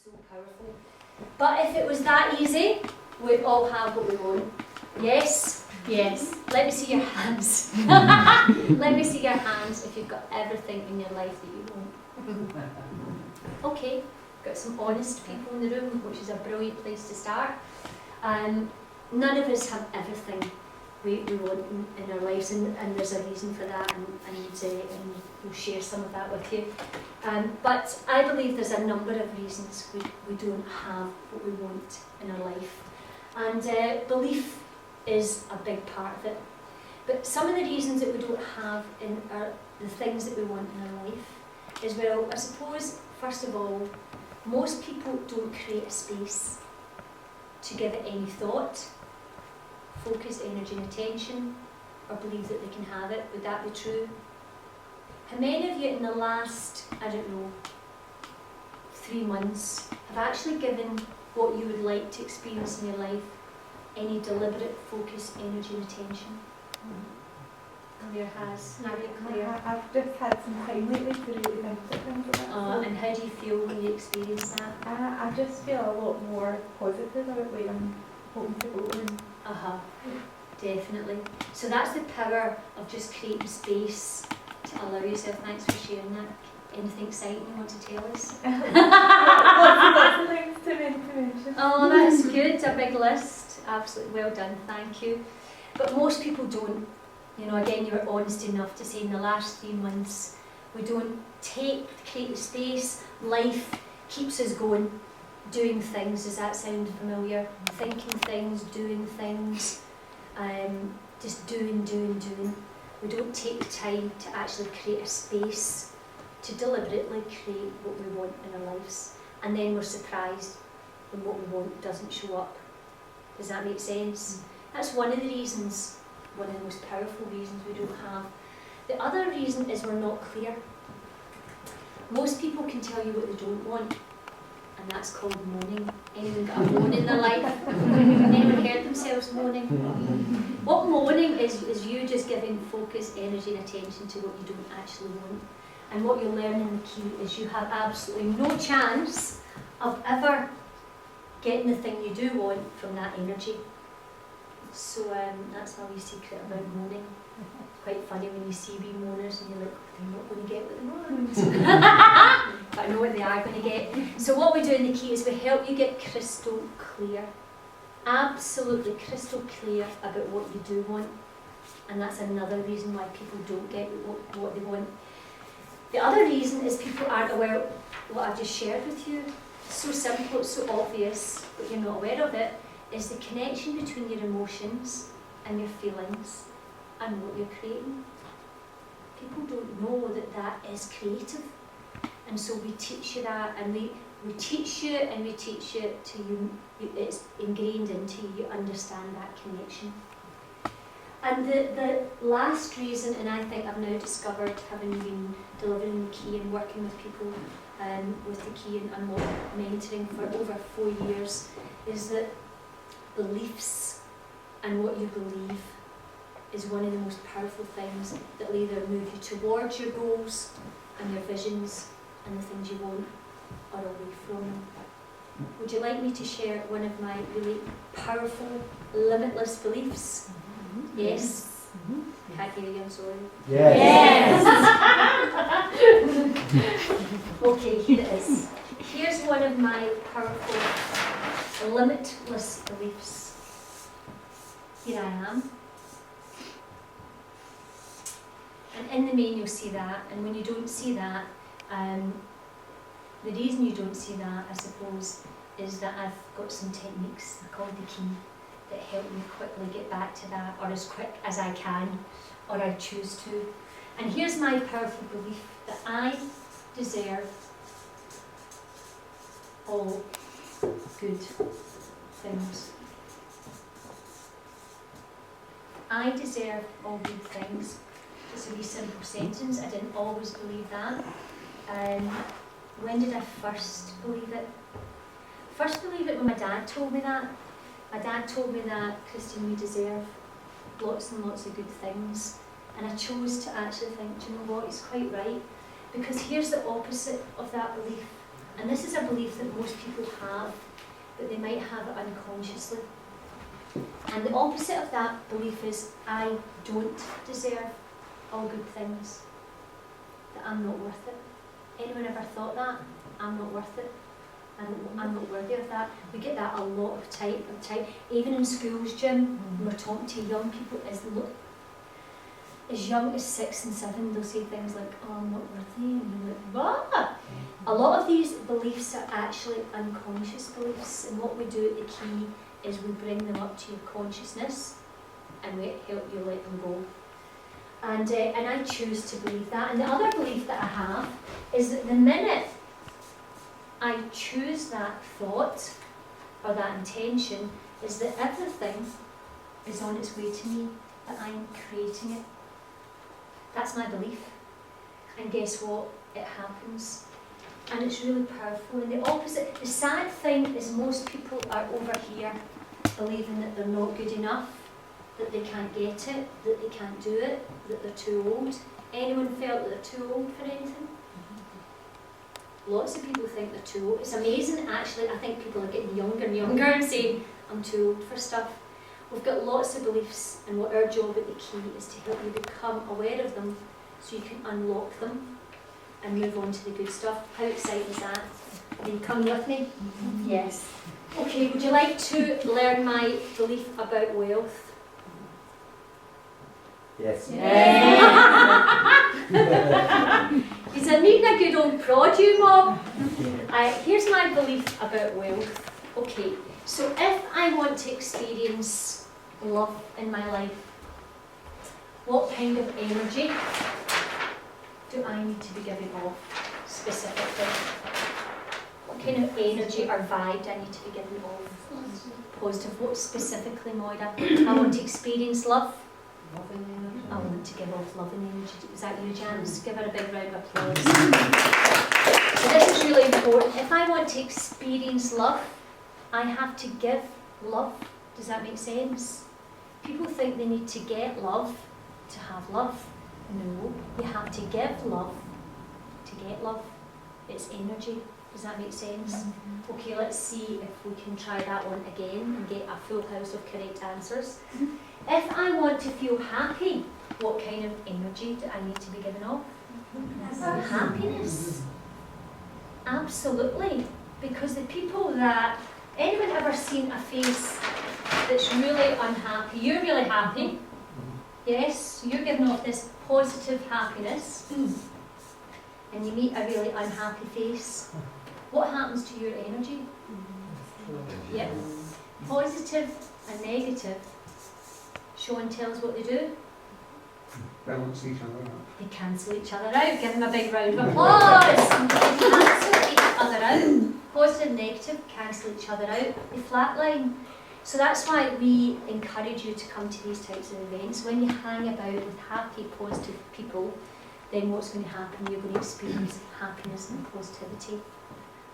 so powerful. But if it was that easy, we'd all have what we want. Yes? Yes. Let me see your hands. Let me see your hands if you've got everything in your life that you want. Okay, got some honest people in the room, which is a brilliant place to start. None of us have everything we want in our lives, and there's a reason for that, and we'll share some of that with you. But I believe there's a number of reasons we don't have what we want in our life. And belief is a big part of it. But some of the reasons that we don't have in the things that we want in our life is, well, I suppose, first of all, most people don't create a space to give it any thought, focus, energy and attention, or believe that they can have it. Would that be true? How many of you in the last, 3 months have actually given what you would like to experience in your life any deliberate focus, energy and attention? Claire has. How are you, Claire? I've just had some time lately to really think about things. And how do you feel when you experience that? I just feel a lot more positive about where I'm hoping to go. Definitely. So that's the power of just creating space to allow yourself. Thanks for sharing that. Anything exciting you want to tell us? Lots of things to mention. Oh, that's good. A big list. Absolutely well done. Thank you. But most people don't. You know, again, you were honest enough to say in the last 3 months, we don't create the space. Life keeps us going, doing things. Does that sound familiar? Thinking things, doing things, just doing. We don't take the time to actually create a space to deliberately create what we want in our lives. And then we're surprised when what we want doesn't show up. Does that make sense? That's one of the reasons, one of the most powerful reasons we don't have. The other reason is we're not clear. Most people can tell you what they don't want, and that's called moaning. Anyone got a moan in their life? Anyone heard themselves moaning? What moaning is you just giving focus, energy and attention to what you don't actually want. And what you'll learn in the key is you have absolutely no chance of ever getting the thing you do want from that energy. So that's my wee secret about moaning. It's quite funny when you see wee moaners and you're like, they're not going to get what they want. But I know what they are going to get. So what we do in the key is we help you get crystal clear. Absolutely crystal clear about what you do want. And that's another reason why people don't get what they want. The other reason is people aren't aware of what I've just shared with you. It's so simple, it's so obvious, but you're not aware of it. Is the connection between your emotions and your feelings and what you're creating. People don't know that that is creative. And so we teach you that, and we teach you and we teach you till it's ingrained into you, you understand that connection. And the last reason, and I think I've now discovered, having been delivering the key and working with people with the key and mentoring for over 4 years, is that beliefs and what you believe is one of the most powerful things that will either move you towards your goals and your visions and the things you want, or away from them. Would you like me to share one of my really powerful, limitless beliefs? Yes? Can't hear you, I'm sorry. Yes! Okay, here it is. Here's one of my powerful, limitless beliefs. Here I am. And in the main you'll see that, and when you don't see that, the reason you don't see that, I suppose, is that I've got some techniques, I call the key, that help me quickly get back to that, or as quick as I can, or I choose to. And here's my powerful belief, that I deserve all good things. I deserve all good things. It's a wee simple sentence. I didn't always believe that. When did I first believe it? First believe it when my dad told me that. My dad told me that, Christine, we deserve lots and lots of good things. And I chose to actually think, do you know what, he's quite right. Because here's the opposite of that belief. And this is a belief that most people have, but they might have it unconsciously. And the opposite of that belief is, I don't deserve all good things, that I'm not worth it. Anyone ever thought that? I'm not worth it. I'm not worthy of that. We get that a lot of time. Even in schools, Jim, when we're talking to young people, as young as 6 and 7, they'll say things like, oh, I'm not worthy, and you're like, what? A lot of these beliefs are actually unconscious beliefs, and what we do at the key is we bring them up to your consciousness, and we help you let them go. And I choose to believe that. And the other belief that I have is that the minute I choose that thought or that intention, is that everything is on its way to me, that I'm creating it. That's my belief. And guess what? It happens. And it's really powerful. And the opposite, the sad thing is most people are over here believing that they're not good enough, that they can't get it, that they can't do it, that they're too old. Anyone felt that they're too old for anything? Lots of people think they're too old. It's amazing, actually. I think people are getting younger and younger and saying, I'm too old for stuff. We've got lots of beliefs, and what our job at the key is to help you become aware of them so you can unlock them and move on to the good stuff. How exciting is that? Are you coming with me? Mm-hmm. Yes. Okay, would you like to learn my belief about wealth? Yes. He's a neat and a good old prod, you mob. Here's my belief about wealth. Okay, so if I want to experience love in my life, what kind of energy do I need to be giving off specifically? What kind of energy or vibe do I need to be giving off? Positive. What specifically, Moira? I want to experience love. I want to give off love and energy. Is that you, Janice? Give her a big round of applause. So this is really important. If I want to experience love, I have to give love. Does that make sense? People think they need to get love to have love. No, you have to give love to get love. It's energy. Does that make sense? Mm-hmm. Okay, let's see if we can try that one again and get a full house of correct answers. If I want to feel happy, what kind of energy do I need to be giving off? Happiness. Absolutely. Because the people that, anyone ever seen a face that's really unhappy? You're really happy. Yes, you're giving off this positive happiness. And you meet a really unhappy face. What happens to your energy? Yep. Positive and negative. Sean, tell us what they do. Balance each other out. They cancel each other out. Give them a big round of applause. They cancel each other out. Positive and negative cancel each other out. They flatline. So that's why we encourage you to come to these types of events. When you hang about with happy, positive people, then what's going to happen? You're going to experience happiness and positivity.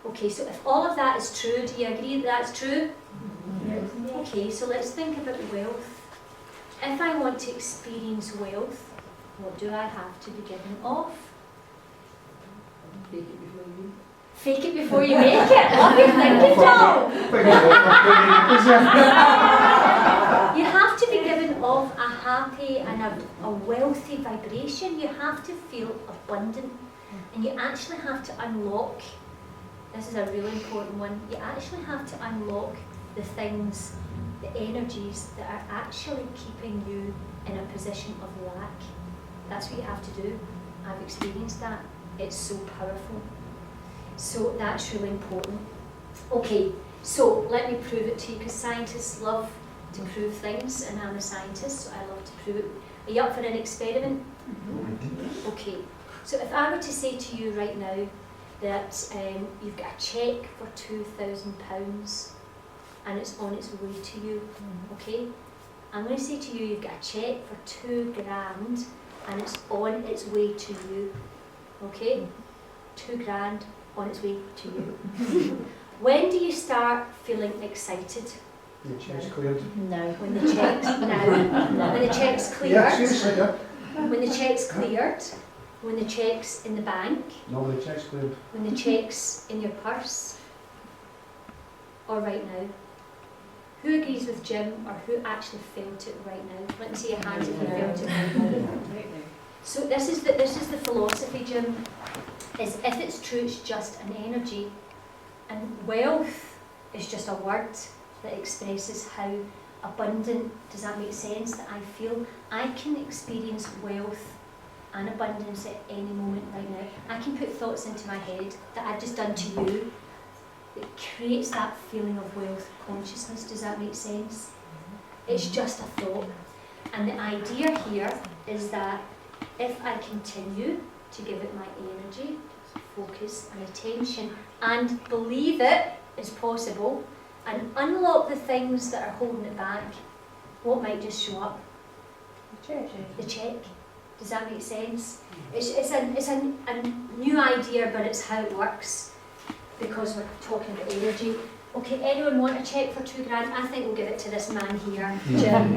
Okay, so if all of that is true, do you agree that that's true? Yes. Okay, so let's think about wealth. If I want to experience wealth, what do I have to be giving off? Fake it before you make it. What are you thinking, Tom? You have to be given off a happy and a wealthy vibration. You have to feel abundant, and you actually have to unlock. This is a really important one. You actually have to unlock the things, the energies that are actually keeping you in a position of lack. That's what you have to do. I've experienced that. It's so powerful. So that's really important. Okay, so let me prove it to you, because scientists love to prove things, and I'm a scientist, so I love to prove it. Are you up for an experiment? Mm-hmm. Okay, so if I were to say to you right now that you've got a cheque for £2,000 and it's on its way to you, okay? I'm going to say to you, you've got a cheque for £2,000 and it's on its way to you, okay? £2,000 on its way to you. When do you start feeling excited? The check's cleared. No. When the check's when the check's cleared. Yeah, seriously, yeah. When the check's cleared, When the cheque's in the bank, No, the check's cleared. when the cheque's in your purse, or right now. Who agrees with Jim, or who actually felt it right now? Let me see your hands if you felt it right now. So this is the philosophy, Jim, is if it's true, it's just an energy. And wealth is just a word that expresses how abundant, does that make sense, that I feel. I can experience wealth and abundance at any moment right now. I can put thoughts into my head that I've just done to you. It creates that feeling of wealth consciousness, does that make sense? It's just a thought. And the idea here is that if I continue to give it my energy, focus and attention, and believe it is possible, and unlock the things that are holding it back, what might just show up? The cheque. Does that make sense? It's a new idea, but it's how it works, because we're talking about energy. Okay, anyone want a cheque for $2,000? I think we'll give it to this man here, Jim.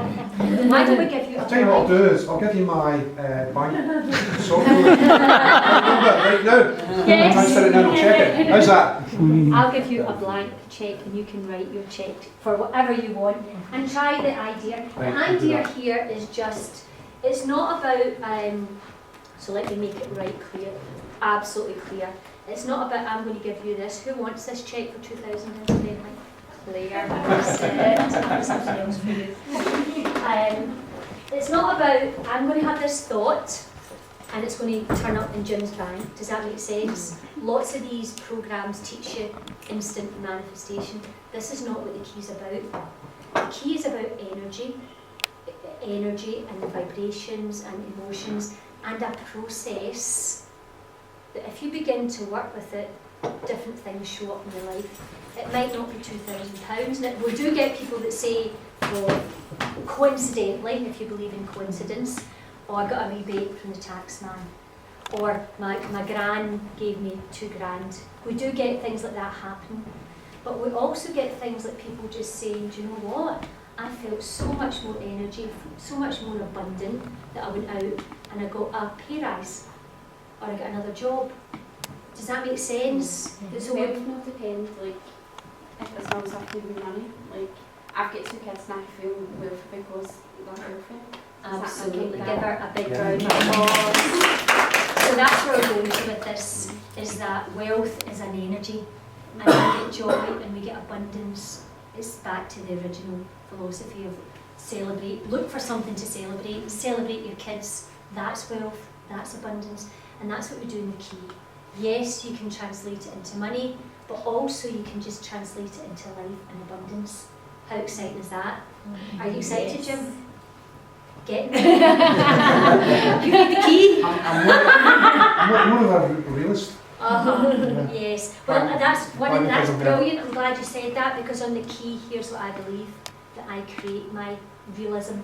Why don't we give you a I'll tell you what I'll do is, I'll give you my bank sort code number right now. Yes. Transfer it now and I'll check it. How's that? I'll give you a blank cheque and you can write your cheque for whatever you want and try the idea. The Right, I'll do idea that. here is just, it's not about, so let me make it right clear, absolutely clear. It's not about I'm going to give you this. Who wants this cheque for 2,000 incidentally? Claire, that's it. That's something else for you. It's not about I'm going to have this thought and it's going to turn up in Jim's bank. Does that make sense? Lots of these programs teach you instant manifestation. This is not what the key is about. The key is about energy and vibrations and emotions, and a process that if you begin to work with it, different things show up in your life. It might not be £2,000. Now, we do get people that say, well, coincidentally, if you believe in coincidence, oh, I got a rebate from the tax man, or my gran gave me £2,000. We do get things like that happen, but we also get things like people just saying, do you know what? I felt so much more energy, so much more abundant that I went out and I got a pay rise, or I got another job. Does that make sense? So we- It will depend, like, if it's not something with money, like, I've got 2 kids and I feel wealthy because they're healthy. absolutely, Is give that her a big Yeah. round of applause. So that's where we're going to with this, is that wealth is an energy, and we get joy and we get abundance. It's back to the original philosophy of celebrate, look for something to celebrate your kids, that's wealth, that's abundance, and that's what we do in the key. Yes, you can translate it into money, but also you can just translate it into life and abundance. How exciting is that? Are you excited, Jim? Get me. You need the key. I'm more of a realist. Uh-huh. Yes. Well, that's Fine, that's fine. brilliant. I'm glad you said that, because on the key, here's what I believe: that I create my realism,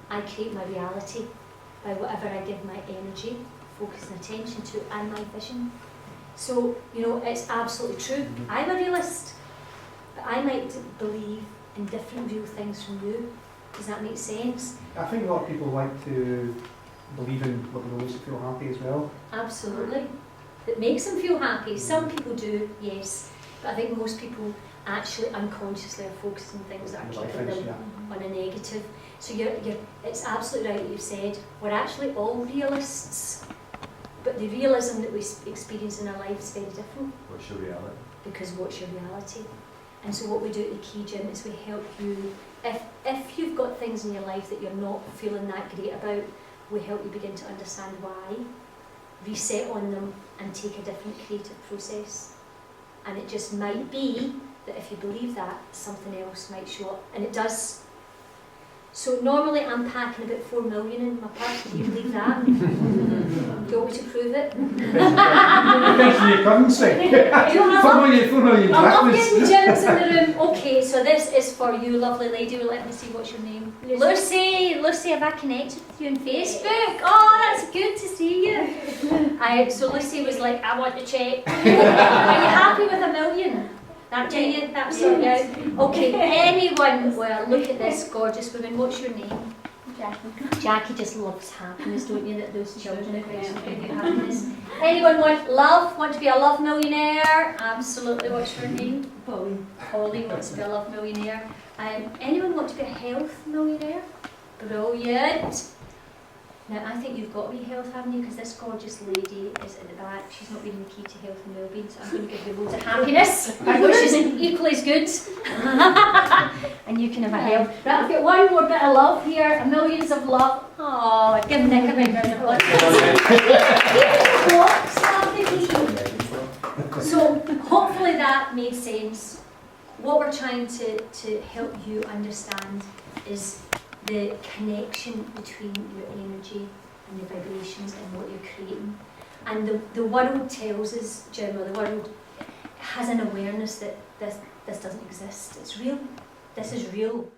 I create my reality by whatever I give my energy, focus and attention to, and my vision. So, you know, it's absolutely true. I'm a realist, but I might believe in different real things from you. Does that make sense? I think a lot of people like to believe in what makes them feel happy as well. Absolutely. That makes them feel happy. Some people do, yes, but I think most people actually unconsciously are focused on things that are Like keeping things, them yeah. on a negative. So it's absolutely right what you've said. We're actually all realists, but the realism that we experience in our life is very different. What's your reality? Because what's your reality? And so what we do at the Key Gym is we help you, if you've got things in your life that you're not feeling that great about, we help you begin to understand why, reset on them and take a different creative process. And it just might be that if you believe that, something else might show up, and it does. So normally I'm packing about 4 million in my purse. Do you believe that? Do you want me to prove it? Depends on your currency. I 4 million love drachmas. getting gyms in the room. Okay, so this is for you, lovely lady. Well, let me see, what's your name? Lucy. Lucy, have I connected with you on Facebook? Oh, that's good to see you. So Lucy was like, I want the check. Are you happy with $1 million? That do you? That's sorted out. Okay, anyone, well, look at this gorgeous woman. What's your name? Jackie. Jackie just loves happiness, don't you? That those children are so big at happiness. Anyone want to be a love millionaire? Absolutely. What's your name? Polly. Polly wants to be a love millionaire. Anyone want to be a health millionaire? Brilliant. Now I think you've got to be health, haven't you? Because this gorgeous lady is at the back. She's not reading the key to health and wellbeing, so I'm going to give you loads of happiness, which is equally as good. And you can have a health. Right, I've got one more bit of love here. Millions of love. Oh, give Nick a big round of applause. So hopefully that made sense. What we're trying to help you understand is the connection between your energy and the vibrations and what you're creating. And the world tells us, Gemma, the world has an awareness that this doesn't exist. It's real. This is real.